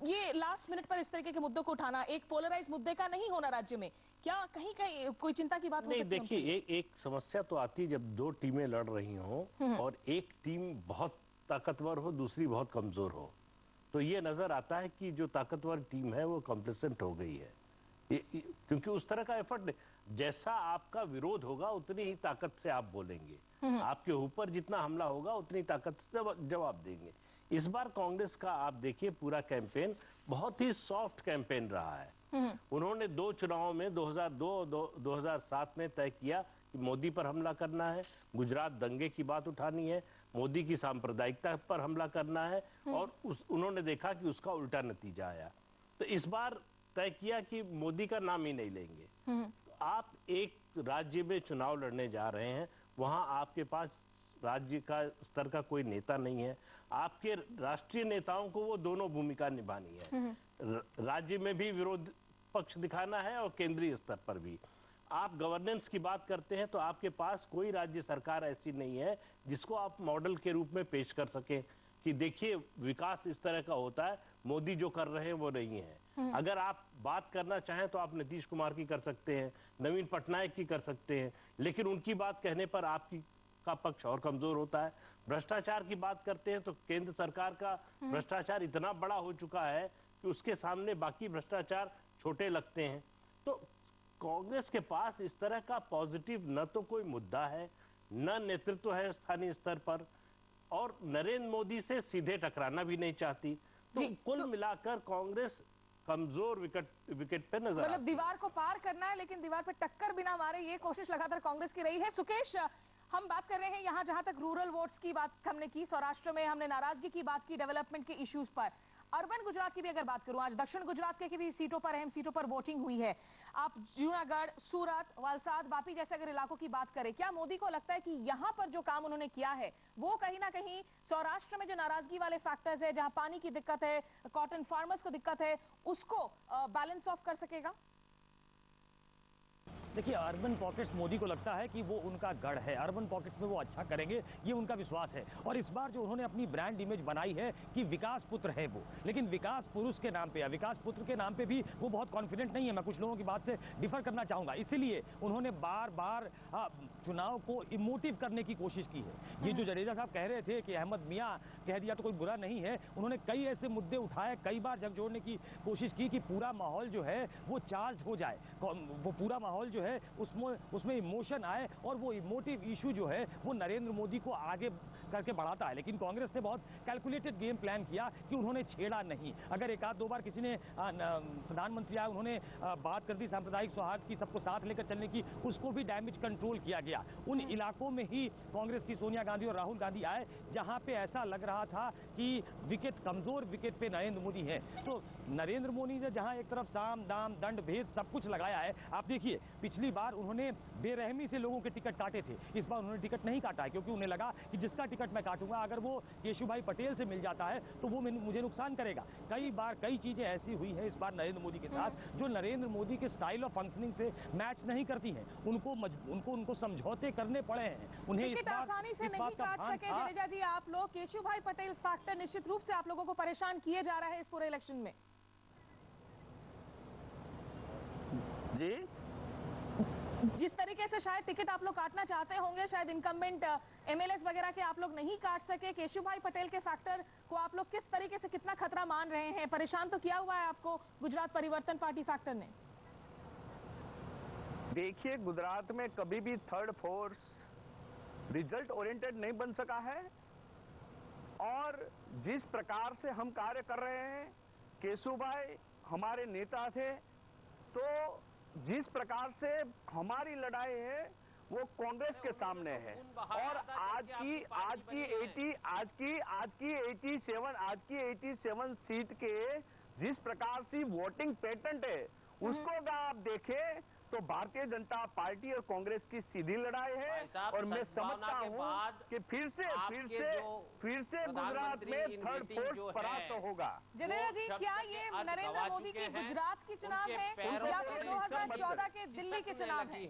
ये लास्ट मिनट पर इस तरीके के मुद्दों को उठाना एक पोलराइज मुद्दे का नहीं होना राज्य में, क्या कहीं कहीं कोई चिंता की बात हो सकती है? देखिए, एक समस्या तो आती है जब दो टीमें लड़ रही हों और एक टीम बहुत ताकतवर हो, दूसरी बहुत कमजोर हो, तो ये नजर आता है कि जो ताकतवर टीम है वो कंप्लेसेंट हो गई है, क्योंकि उस तरह का एफर्ट, जैसा आपका विरोध होगा उतनी ही ताकत से आप बोलेंगे, आपके ऊपर जितना हमला होगा उतनी ताकत से जवाब देंगे। इस बार कांग्रेस का आप देखिए पूरा कैंपेन बहुत ही सॉफ्ट कैंपेन रहा है। उन्होंने 2 चुनावों में 2002 और 2007 में तय किया कि मोदी पर हमला करना है, गुजरात दंगे की बात उठानी है, मोदी की सांप्रदायिकता पर हमला करना है, और उन्होंने देखा कि उसका उल्टा नतीजा आया। तो इस बार तय किया कि मोदी का नाम ही नहीं लेंगे। तो आप एक राज्य में चुनाव लड़ने जा रहे हैं, वहां आपके पास राज्य का स्तर का कोई नेता नहीं है, आपके राष्ट्रीय नेताओं को वो दोनों भूमिका निभानी है, राज्य में भी विरोध पक्ष दिखाना है और केंद्रीय स्तर पर भी। आप गवर्नेंस की बात करते हैं तो आपके पास कोई राज्य सरकार ऐसी नहीं है जिसको आप मॉडल के रूप में पेश कर सकें कि देखिए विकास इस तरह का होता है, मोदी जो कर रहे हैं वो नहीं है। अगर आप बात करना चाहें तो आप नीतीश कुमार की कर सकते हैं, नवीन पटनायक की कर सकते हैं, लेकिन उनकी बात कहने पर आपकी का पक्ष और कमजोर होता है। भ्रष्टाचार की बात करते हैं तो केंद्र सरकार का भ्रष्टाचार इतना बड़ा हो चुका है कि उसके सामने बाकी भ्रष्टाचार छोटे लगते हैं। तो कांग्रेस के पास इस तरह का पॉजिटिव न तो कोई मुद्दा है, न नेतृत्व है स्थानीय स्तर पर, और नरेंद्र मोदी से सीधे टकराना भी नहीं चाहती। तो कुल मिलाकर कांग्रेस कमजोर विकेट पे नजर, मतलब दीवार को पार करना है लेकिन दीवार पे टक्कर बिना मारे, ये कोशिश लगातार कांग्रेस की रही है। सुकेश, हम बात कर रहे हैं यहाँ जहां तक रूरल वोट्स की बात हमने की, सौराष्ट्र में हमने नाराजगी की बात की डेवलपमेंट के इश्यूज पर, अर्बन गुजरात की भी अगर बात करूं, आज दक्षिण गुजरात के भी सीटों पर, अहम सीटों पर वोटिंग हुई है। आप जूनागढ़, सूरत, वलसाड, वापी जैसे अगर इलाकों की बात करें, क्या मोदी को लगता है कि यहाँ पर जो काम उन्होंने किया है वो कहीं ना कहीं सौराष्ट्र में जो नाराजगी वाले फैक्टर्स है, जहां पानी की दिक्कत है, कॉटन फार्मर्स को दिक्कत है, उसको बैलेंस ऑफ कर सकेगा? देखिए, अर्बन पॉकेट्स मोदी को लगता है कि वो उनका गढ़ है, अर्बन पॉकेट्स में वो अच्छा करेंगे, ये उनका विश्वास है। और इस बार जो उन्होंने अपनी ब्रांड इमेज बनाई है कि विकास पुत्र है वो, लेकिन विकास पुरुष के नाम पे या विकास पुत्र के नाम पे भी वो बहुत कॉन्फिडेंट नहीं है। मैं कुछ लोगों की बात से डिफर करना चाहूंगा, इसीलिए उन्होंने बार बार चुनाव को इमोटिव करने की कोशिश की है। ये जो जडेजा साहब कह रहे थे कि अहमद मियाँ कह दिया तो कोई बुरा नहीं है, उन्होंने कई ऐसे मुद्दे उठाए, कई बार झकझोरने की कोशिश की कि पूरा माहौल जो है वो चार्ज हो जाए, वो पूरा माहौल जो है उसमें इमोशन आए, और वो इमोटिव इशू जो है वो नरेंद्र मोदी को आगे करके बढ़ाता है। लेकिन कांग्रेस ने बहुत कैलकुलेटेड गेम प्लान किया कि उन्होंने छेड़ा नहीं। अगर एक आध दो बार किसी ने प्रधानमंत्री आए, उन्होंने बात कर दी सांप्रदायिक सौहार्द की, सबको साथ लेकर चलने की, उसको भी डैमेज कंट्रोल किया गया। उन इलाकों में ही कांग्रेस की सोनिया गांधी और राहुल गांधी आए जहां पे ऐसा लग रहा था कि विकेट, कमजोर विकेट पे नरेंद्र मोदी है। तो नरेंद्र मोदी ने जहां एक तरफ साम दाम दंड भेद सब कुछ लगाया है, आप देखिए पिछली बार उन्होंने बेरहमी से लोगों के टिकट काटे थे, इस बार उन्होंने टिकट नहीं काटा है, क्योंकि उन्हें लगा कि जिसका टिकट मैं काटूंगा अगर वो केशुभाई पटेल से मिल जाता है तो वो मुझे नुकसान करेगा। कई बार कई चीजें ऐसी हुई है इस बार नरेंद्र मोदी के साथ जो नरेंद्र मोदी के स्टाइल ऑफ फंक्शनिंग से मैच नहीं करती हैं, उनको समझौते करने पड़े हैं। उन्हें टिकट आसानी से नहीं काट सके जडेजा जी आप लोग, केशुभाई पटेल फैक्टर निश्चित रूप से आप लोगों को परेशान किए जा रहा है इस पूरे इलेक्शन में। जी, जिस तरीके से शायद टिकट आप लोग काटना चाहते होंगे, शायद इनकम्बेंट एमएलएस वगैरह के आप लोग नहीं काट सके, केशुभाई पटेल के फैक्टर को आप लोग किस तरीके से कितना खतरा मान रहे हैं? परेशान तो किया हुआ है आपको गुजरात परिवर्तन पार्टी फैक्टर ने। देखिए, गुजरात में कभी भी थर्ड फोर्स रिजल्ट ओरिएंटेड नहीं बन सका है, और जिस प्रकार से हम कार्य कर रहे हैं, केशुभाई हमारे नेता थे, तो जिस प्रकार से हमारी लड़ाई है वो कांग्रेस के सामने है। और आज की 87 सीट के जिस प्रकार से वोटिंग पैटर्न है उसको अगर आप देखें तो भारतीय जनता पार्टी और कांग्रेस की सीधी लड़ाई है। और मैं समझता हूँ कि फिर से गुजरात में थर्ड फोर्स परास्त होगा। जडेजा जी, क्या ये नरेंद्र मोदी की गुजरात की चुनाव है या फिर 2014 के दिल्ली के चुनाव है?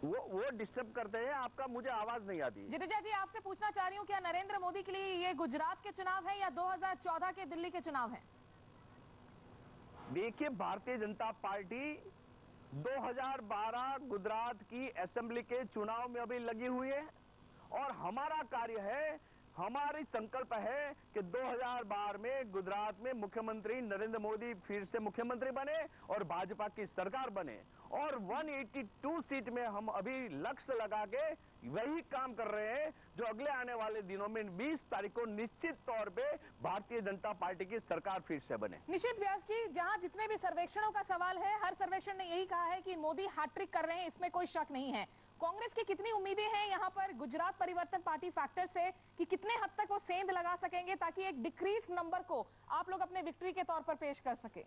वो डिस्टर्ब करते हैं, आपका मुझे आवाज नहीं आती। जडेजा जी, आपसे पूछना चाह रही हूँ, क्या नरेंद्र मोदी के लिए ये गुजरात के चुनाव है या 2014 के दिल्ली के चुनाव है? देखिए, भारतीय जनता पार्टी 2012 गुजरात की असेंबली के चुनाव में अभी लगी हुई है, और हमारा कार्य है हमारी संकल्प है कि 2012 में गुजरात में मुख्यमंत्री नरेंद्र मोदी फिर से मुख्यमंत्री बने और भाजपा की सरकार बने, और 182 सीट में हम अभी लक्ष्य लगा के वही काम कर रहे हैं जो अगले आने वाले दिनों में 20 तारीख को निश्चित तौर पे भारतीय जनता पार्टी की सरकार फिर से बने। निश्चित व्यास जी, जहां जितने भी सर्वेक्षणों का सवाल है, हर सर्वेक्षण ने यही कहा है कि मोदी हैट्रिक कर रहे हैं, इसमें कोई शक नहीं है। कांग्रेस की कितनी उम्मीदें हैं यहाँ पर गुजरात परिवर्तन पार्टी फैक्टर से कि कितने हद तक वो सेंध लगा सकेंगे ताकि एक डिक्रीज नंबर को आप लोग अपने विक्ट्री के तौर पर पेश कर सके?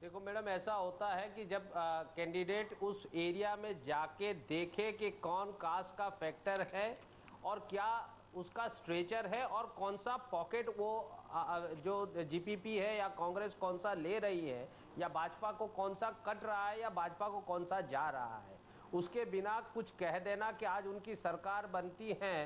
देखो मैडम, ऐसा होता है कि जब कैंडिडेट उस एरिया में जाके देखे कि कौन कास्ट का फैक्टर है और क्या उसका स्ट्रेचर है और कौन सा पॉकेट वो जो जीपीपी है या कांग्रेस कौन सा ले रही है या भाजपा को कौन सा कट रहा है या भाजपा को कौन सा जा रहा है, उसके बिना कुछ कह देना कि आज उनकी सरकार बनती है,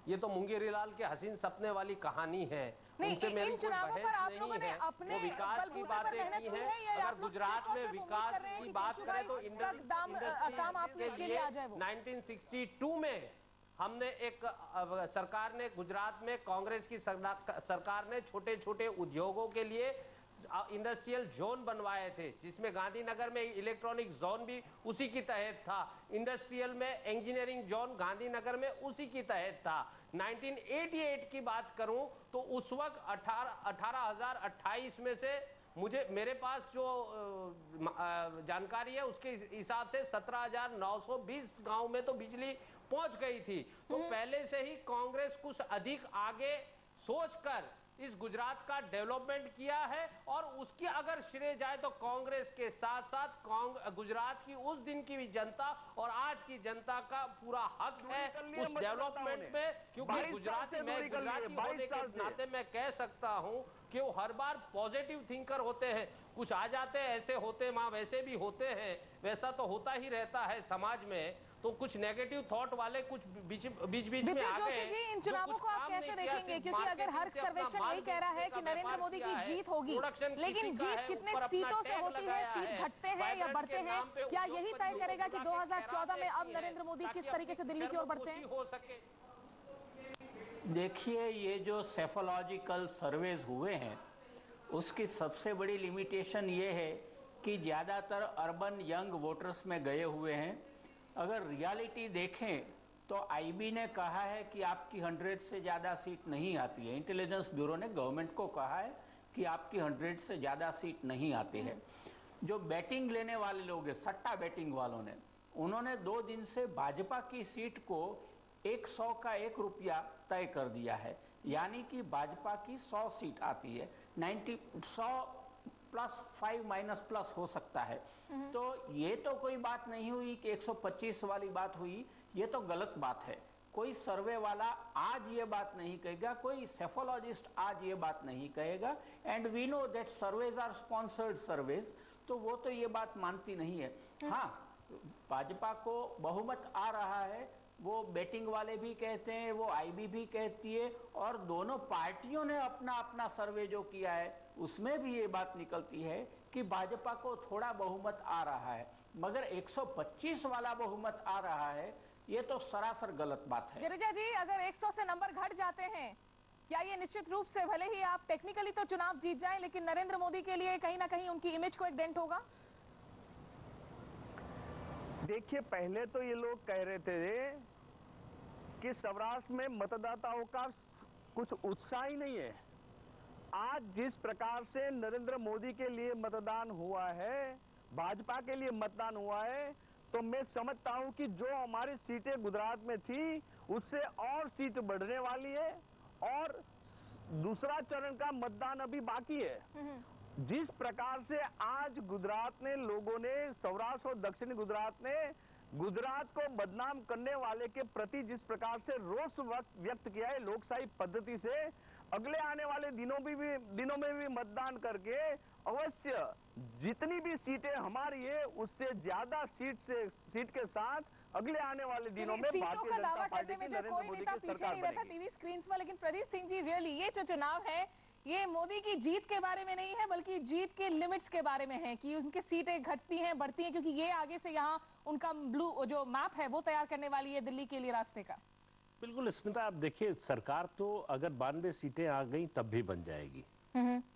ये तो मुंगेरीलाल के हसीन सपने वाली कहानी है। नहीं, इन चुनावों पर आप लोगों ने अपने बलबूते पर मेहनत की है या आप लोग गुजरात में विकास की बात करें तो काम आपके लिए आ जाए वो 1962 में हमने एक सरकार ने गुजरात में कांग्रेस की सरकार ने छोटे छोटे उद्योगों के लिए इंडस्ट्रियल जोन बनवाए थे, जिसमें गांधीनगर में इलेक्ट्रॉनिक जोन भी उसी की तहत था, इंडस्ट्रियल में इंजीनियरिंग जोन गांधीनगर में उसी की तहत था। 1988 की बात करूं तो उस वक्त 18,028 में से मेरे पास जो जानकारी है उसके हिसाब से 17,920 गांव में तो बिजली पहुंच गई थी। तो पहले से ही कांग्रेस कुछ अधिक आगे सोचकर इस गुजरात का डेवलपमेंट किया है और उसकी अगर श्रेय जाए तो कांग्रेस के साथ साथ गुजरात की उस दिन की भी जनता और आज की जनता का पूरा हक है उस डेवलपमेंट में, क्योंकि गुजराती होने के नाते मैं कह सकता हूं कि वो हर बार पॉजिटिव थिंकर होते हैं, कुछ आ जाते हैं ऐसे होते माँ वैसे भी होते हैं, वैसा तो होता ही रहता है समाज में, तो कुछ नेगेटिव थॉट वाले कुछ बीच में आ जोशी जी, इन चुनावों को आप कैसे देखेंगे? क्योंकि अगर हर सर्वेक्षण यही कह रहा है कि नरेंद्र मोदी की जीत होगी, लेकिन जीत कितने सीटों से होती है, सीट घटते हैं या बढ़ते हैं, क्या यही तय करेगा कि 2014 में अब नरेंद्र मोदी किस तरीके से दिल्ली की ओर बढ़ते हैं? देखिए, ये जो सेफोलॉजिकल सर्वेज हुए हैं उसकी सबसे बड़ी लिमिटेशन ये है कि ज्यादातर अर्बन यंग वोटर्स में गए हुए हैं। अगर रियलिटी देखें तो आईबी ने कहा है कि आपकी 100 से ज्यादा सीट नहीं आती है, इंटेलिजेंस ब्यूरो ने गवर्नमेंट को कहा है कि आपकी 100 से ज्यादा सीट नहीं आती है। जो बैटिंग लेने वाले लोग हैं, सट्टा बैटिंग वालों ने, उन्होंने 2 दिन से भाजपा की सीट को 100 का 1 रुपया तय कर दिया है, यानी कि भाजपा की 100 सीट आती है, 100 प्लस 5 माइनस प्लस हो सकता है। तो ये तो कोई बात नहीं हुई कि 125 वाली बात हुई, ये तो गलत बात है। कोई सर्वे वाला आज ये बात नहीं कहेगा, कोई सेफोलॉजिस्ट आज ये बात नहीं कहेगा, and we know that surveys are sponsored surveys, तो वो तो ये बात मानती नहीं है। हाँ, भाजपा को बहुमत आ रहा है, वो बैटिंग वाले भी कहते हैं, वो आईबी भी कहती है, और दोनों पार्टियों ने अपना अपना सर्वे जो किया है उसमें भी ये बात निकलती है कि भाजपा को थोड़ा बहुमत आ रहा है, मगर 125 वाला बहुमत आ रहा है, ये तो सरासर गलत बात है। जडेजा जी, अगर 100 से नंबर घट जाते हैं, क्या ये निश्चित रूप से भले ही आप टेक्निकली तो चुनाव जीत जाएं, लेकिन नरेंद्र मोदी के लिए कहीं ना कहीं उनकी इमेज को एक डेंट होगा? देखिए, पहले तो ये लोग कह रहे थे कि सौराष्ट्र में मतदाताओं का कुछ उत्साह ही नहीं है। आज जिस प्रकार से नरेंद्र मोदी के लिए मतदान हुआ है, भाजपा के लिए मतदान हुआ है, तो मैं समझता हूं कि जो हमारी सीटें गुजरात में थी उससे और सीट बढ़ने वाली है, और दूसरा चरण का मतदान अभी बाकी है। जिस प्रकार से आज गुजरात ने लोगों ने, सौराष्ट्र और दक्षिणी गुजरात ने गुजरात को बदनाम करने वाले के प्रति जिस प्रकार से रोष व्यक्त किया है लोकशाही पद्धति से, अगले आने वाले दिनों में भी मतदान करके अवश्य जितनी भी सीटें हमारी है उससे ज्यादा सीट के साथ अगले आने वाले दिनों में सीटों का दावा करने में जो कोई नेता पीछे नहीं रहता टीवी स्क्रीन पर। लेकिन प्रदीप सिंह जी, रियली ये जो चुनाव है ये मोदी की जीत के बारे में नहीं है, बल्कि जीत के लिमिट्स के बारे में है कि उनकी सीटें घटती हैं बढ़ती हैं, क्योंकि ये आगे से यहाँ उनका ब्लू जो मैप है वो तैयार करने वाली है दिल्ली के लिए रास्ते का। बिल्कुल स्मिता, आप देखिए सरकार तो अगर 92 सीटें आ गई तब भी बन जाएगी।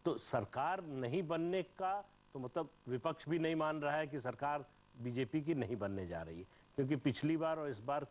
तो सरकार नहीं बनने का तो मतलब विपक्ष भी नहीं मान रहा है कि सरकार बीजेपी की नहीं बनने जा रही है, क्योंकि पिछली बार और इस बार,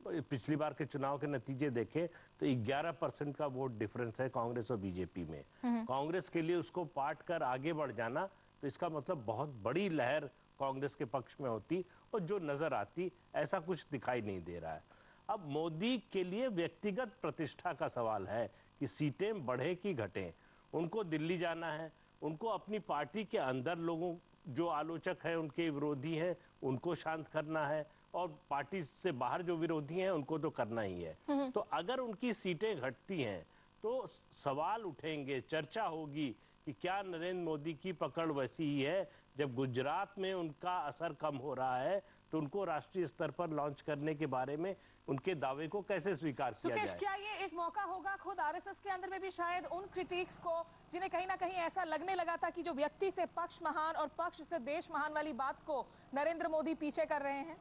पिछली बार के चुनाव के नतीजे देखें तो 11% का वोट डिफरेंस है कांग्रेस और बीजेपी में। कांग्रेस के लिए उसको पाट कर आगे बढ़ जाना, तो इसका मतलब बहुत बड़ी लहर कांग्रेस के पक्ष में होती और जो नजर आती ऐसा कुछ दिखाई नहीं दे रहा है। अब मोदी के लिए व्यक्तिगत प्रतिष्ठा का सवाल है कि सीटें बढ़े कि घटें। उनको दिल्ली जाना है, उनको अपनी पार्टी के अंदर लोगों, जो आलोचक हैं उनके विरोधी हैं, उनको शांत करना है, और पार्टी से बाहर जो विरोधी हैं उनको तो करना ही है। तो अगर उनकी सीटें घटती हैं तो सवाल उठेंगे, चर्चा होगी कि क्या नरेंद्र मोदी की पकड़ वैसी ही है। जब गुजरात में उनका असर कम हो रहा है तो उनको राष्ट्रीय स्तर पर लॉन्च करने के बारे में उनके दावे को कैसे स्वीकार किया जाए? सुकेश, क्या ये एक मौका होगा खुद आरएसएस के अंदर में भी शायद उन क्रिटिक्स को जिन्हें कहीं ना कहीं ऐसा लगने लगा था कि जो व्यक्ति से पक्ष महान और पक्ष से देश महान वाली बात को नरेंद्र मोदी पीछे कर रहे हैं?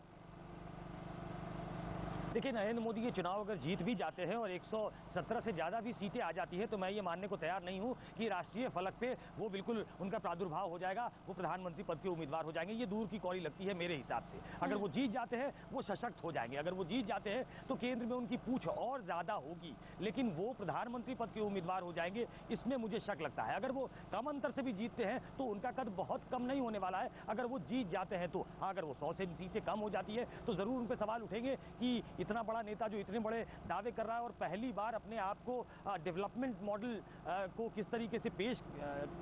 देखिए, नरेंद्र मोदी ये चुनाव अगर जीत भी जाते हैं और 117 से ज़्यादा भी सीटें आ जाती हैं तो मैं ये मानने को तैयार नहीं हूँ कि राष्ट्रीय फलक पे वो बिल्कुल उनका प्रादुर्भाव हो जाएगा, वो प्रधानमंत्री पद के उम्मीदवार हो जाएंगे। ये दूर की कौड़ी लगती है मेरे हिसाब से। अगर वो जीत जाते हैं वो सशक्त हो जाएंगे, अगर वो जीत जाते हैं तो केंद्र में उनकी पूछ और ज़्यादा होगी, लेकिन वो प्रधानमंत्री पद के उम्मीदवार हो जाएंगे, इसमें मुझे शक लगता है। अगर वो कम अंतर से भी जीतते हैं तो उनका कद बहुत कम नहीं होने वाला है। अगर वो जीत जाते हैं तो अगर वो 100 से सीटें कम हो जाती है तो ज़रूर उन पर सवाल उठेंगे कि इतना बड़ा नेता जो इतने बड़े दावे कर रहा है और पहली बार अपने आप को डेवलपमेंट मॉडल को किस तरीके से पेश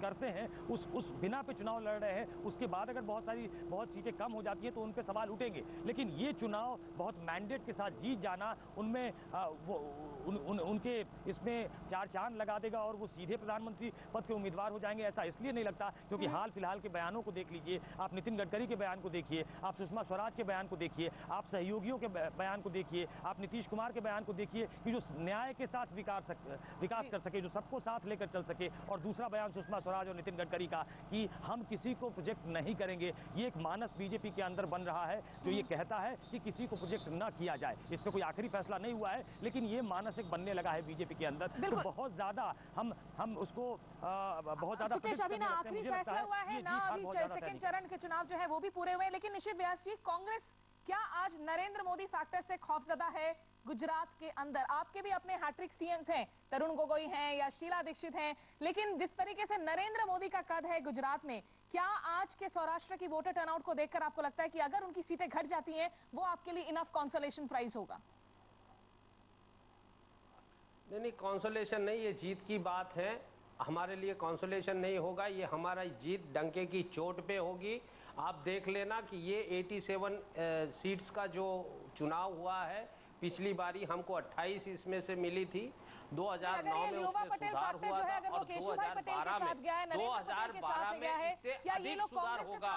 करते हैं, उस बिना पे चुनाव लड़ रहे हैं, उसके बाद अगर बहुत सीटें कम हो जाती हैं तो उन पे सवाल उठेंगे। लेकिन ये चुनाव बहुत मैंडेट के साथ जीत जाना उनमें उनके इसमें चार चांद लगा देगा और वो सीधे प्रधानमंत्री पद के उम्मीदवार हो जाएंगे। ऐसा इसलिए नहीं लगता क्योंकि हाल फिलहाल के बयानों को देख लीजिए, आप नितिन गडकरी के बयान को देखिए, आप सुषमा स्वराज के बयान को देखिए, आप सहयोगियों के बयान को देखिए, आप नीतीश कुमार के बयान को देखिए कि जो न्याय के साथ विकास कर सके, जो सबको साथ लेकर चल सके। और दूसरा बयान सुषमा स्वराज और नितिन गडकरी का कि हम किसी को प्रोजेक्ट नहीं करेंगे। ये एक मानस बीजेपी के अंदर बन रहा है जो ये कहता है कि किसी को प्रोजेक्ट न किया जाए। इस पर कोई आखिरी फैसला नहीं हुआ है, लेकिन ये मानस एक बनने लगा है बीजेपी के अंदर। तो बहुत ज्यादा हम उसको बहुत ज्यादा सुकेश, अभी ना आखिरी फैसला हुआ है ना, अभी सेकंड चरण के चुनाव जो है वो भी पूरे हुए। लेकिन निशित व्यास जी, कांग्रेस क्या आज नरेंद्र मोदी फैक्टर से खौफजदा है गुजरात के अंदर? आपके भी अपने हैट्रिक सीएम्स हैं, तरुण गोगोई हैं या शीला दीक्षित हैं, लेकिन जिस तरीके से नरेंद्र मोदी का कद है गुजरात में, क्या आज के सौराष्ट्र की वोटर टर्नआउट को देखकर आपको लगता है कि अगर उनकी सीटें घट जाती हैं वो आपके लिए इनफ कंसोलेशन प्राइज होगा? नहीं, कंसोलेशन नहीं, ये जीत की बात है। हमारे लिए कंसोलेशन नहीं होगा, ये हमारा जीत डंके की चोट पे होगी। आप देख लेना कि ये 87 सीट्स का जो चुनाव हुआ है, पिछली बारी हमको 28 इसमें से मिली थी। 2009 में उसमें सुधार हुआ था और 2012 में इससे अधिक सुधार होगा।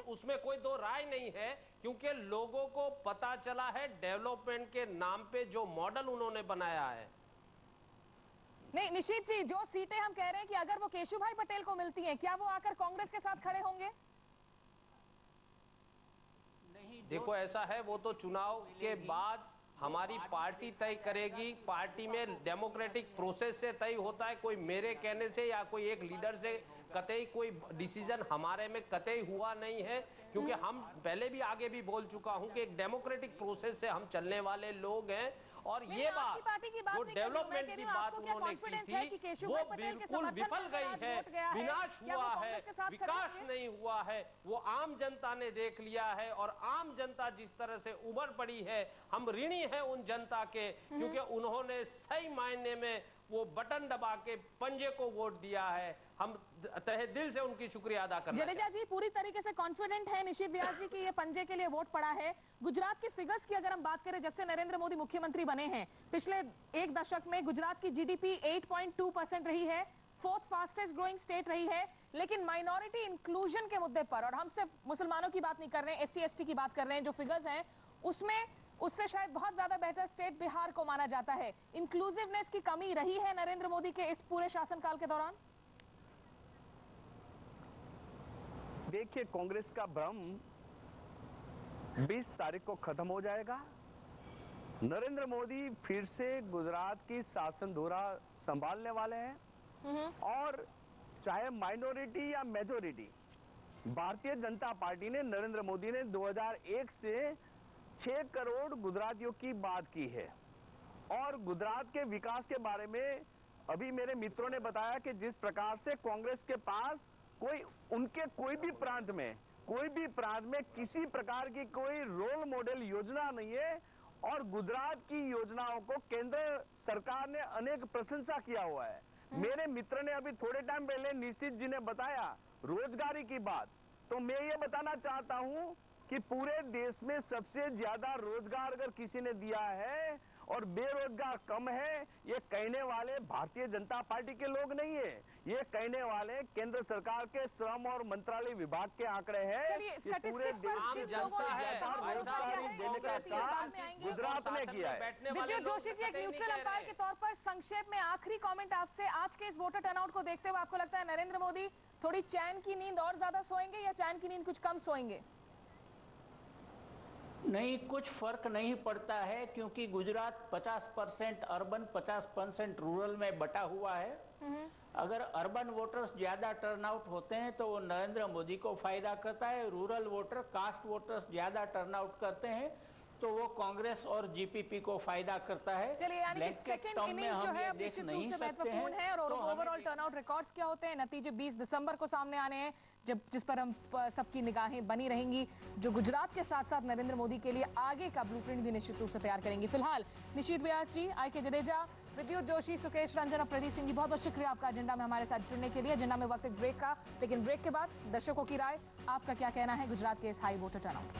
उसमें कोई दो राय नहीं है, क्योंकि लोगों को पता चला है डेवलपमेंट के नाम पे जो मॉडल उन्होंने बनाया है। नहीं निशित जी, जो सीटें हम कह रहे हैं कि अगर वो केशुभाई पटेल को मिलती हैं, क्या वो आकर कांग्रेस के साथ खड़े होंगे? देखो, ऐसा है, वो तो चुनाव के बाद हमारी पार्टी तय करेगी। पार्टी में डेमोक्रेटिक प्रोसेस से तय होता है, कोई मेरे कहने से या कोई एक लीडर से कतई कोई डिसीजन हमारे में कतई हुआ नहीं है, क्योंकि हम पहले भी आगे भी बोल चुका हूं कि एक डेमोक्रेटिक प्रोसेस से हम चलने वाले लोग हैं। और ये बात जो डेवलपमेंट की बात उन्होंने की थी वो बिल्कुल विफल गई है, विनाश हुआ है, विकास नहीं हुआ है। वो आम जनता ने देख लिया है और आम जनता जिस तरह से उभर पड़ी है, हम ऋणी हैं उन जनता के, क्योंकि उन्होंने सही मायने में वो बटन दबा के पंजे को वोट दिया है। हम तहे दिल से उनकी शुक्रिया अदा करना जडेजा जी पूरी तरीके से कॉन्फिडेंट है निशित व्यास जी की ये पंजे के लिए वोट पड़ा है। गुजरात के फिगर्स की अगर हम बात करें, जब से नरेंद्र मोदी मुख्यमंत्री बने हैं, पिछले एक दशक में गुजरात की जीडीपी 8.2% रही है, 4th फास्टेस्ट ग्रोइंग स्टेट रही है। लेकिन माइनॉरिटी इंक्लूजन के मुद्दे पर, और हम सिर्फ मुसलमानों की बात नहीं कर रहे हैं, SC/ST की बात कर रहे हैं, जो फिगर्स हैं उसमें उससे शायद बहुत ज्यादा बेहतर स्टेट बिहार को माना जाता है। इंक्लूसिवनेस की कमी रही है नरेंद्र मोदी के इस पूरे शासनकाल के दौरान? देखिए, कांग्रेस का भ्रम 20 तारीख को खत्म हो जाएगा नरेंद्र मोदी फिर से गुजरात की शासन धुरा संभालने वाले हैं और चाहे माइनॉरिटी या मेजोरिटी, भारतीय जनता पार्टी ने, नरेंद्र मोदी ने 2001 से 6 करोड़ गुजरातियों की बात की है। और गुजरात के विकास के बारे में अभी मेरे मित्रों ने बताया कि जिस प्रकार से कांग्रेस के पास उनके कोई भी प्रांत में किसी प्रकार की कोई रोल मॉडल योजना नहीं है, और गुजरात की योजनाओं को केंद्र सरकार ने अनेक प्रशंसा किया हुआ है। मेरे मित्र ने अभी थोड़े टाइम पहले निशित जी ने बताया रोजगारी की बात, तो मैं ये बताना चाहता हूं कि पूरे देश में सबसे ज्यादा रोजगार अगर किसी ने दिया है और बेरोजगार कम है, ये कहने वाले भारतीय जनता पार्टी के लोग नहीं है, ये कहने वाले केंद्र सरकार के श्रम और मंत्रालय विभाग के आंकड़े हैं। चलिए, स्टैटिस्टिक्स पर जिन लोगों ने भरोसा किया है, देने का काम गुजरात ने किया है। विद्युत जोशी जी, एक न्यूट्रल अंपायर के तौर पर संक्षेप में आखिरी कमेंट आपसे, आज के इस वोटर टर्नआउट को देखते हुए आपको लगता है नरेंद्र मोदी थोड़ी चैन की नींद और ज्यादा सोएंगे या चैन की नींद कुछ कम सोएंगे? नहीं, कुछ फर्क नहीं पड़ता है, क्योंकि गुजरात 50% अर्बन 50% रूरल में बटा हुआ है। अगर अर्बन वोटर्स ज्यादा टर्नआउट होते हैं तो वो नरेंद्र मोदी को फायदा करता है, रूरल वोटर, कास्ट वोटर्स ज्यादा टर्नआउट करते हैं तो वो कांग्रेस और जीपीपी को फायदा करता है। चलिए, यानी कि सेकंड इनिंग्स जो है अब निश्चित रूप से महत्वपूर्ण है, और ओवरऑल टर्नआउट रिकॉर्ड्स क्या होते हैं, नतीजे 20 दिसंबर को सामने आने हैं, जिस पर हम सबकी निगाहें बनी रहेंगी, जो गुजरात के साथ साथ नरेंद्र मोदी के लिए आगे का ब्लूप्रिंट भी निश्चित रूप से तैयार करेंगी। फिलहाल निशीत व्यास जी, आई के जडेजा, विद्युत जोशी, सुकेश रंजन और प्रदीप सिंह जी, बहुत बहुत शुक्रिया आपका एजेंडा में हमारे साथ जुड़ने के लिए। एजेंडा में वक्त एक ब्रेक का, लेकिन ब्रेक के बाद दर्शकों की राय, आपका क्या कहना है गुजरात के इस हाई वोटर टर्नआउट?